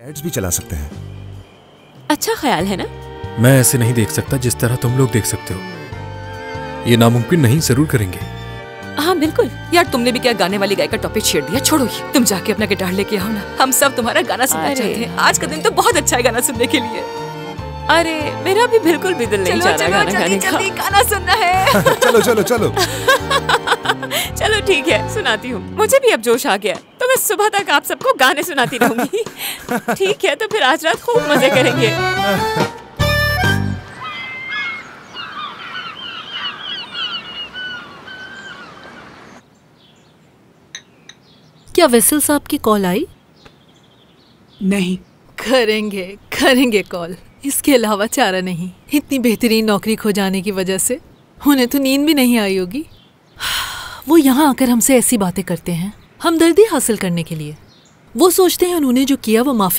Ads भी चला सकते हैं। अच्छा ख्याल है ना? मैं ऐसे नहीं देख सकता जिस तरह तुम लोग देख सकते हो। ये नामुमकिन नहीं, जरूर करेंगे। हाँ बिल्कुल। यार तुमने भी क्या गाने वाली गाय का टॉपिक छेड़ दिया। छोड़ो ये, तुम जाके अपना गिटार लेके आओ ना, हम सब तुम्हारा गाना सुनना चाहते हैं। आज का दिन तो बहुत अच्छा है गाना सुनने के लिए। अरे मेरा भी बिल्कुल भी दिल नहीं चाह रहा गाना गाने का। जल्दी गाना सुनना है। चलो चलो चलो। चलो ठीक है, सुनाती हूँ। मुझे भी अब जोश आ गया, तो मैं सुबह तक आप सबको गाने सुनाती रहूंगी। ठीक है, तो फिर आज रात खूब मजे करेंगे। क्या वेसल साहब की कॉल आई? नहीं। करेंगे कॉल, इसके अलावा चारा नहीं। इतनी बेहतरीन नौकरी खो जाने की वजह से उन्हें तो नींद भी नहीं आई होगी। वो यहाँ आकर हमसे ऐसी बातें करते हैं हमदर्दी हासिल करने के लिए। वो सोचते हैं उन्होंने जो किया वो माफी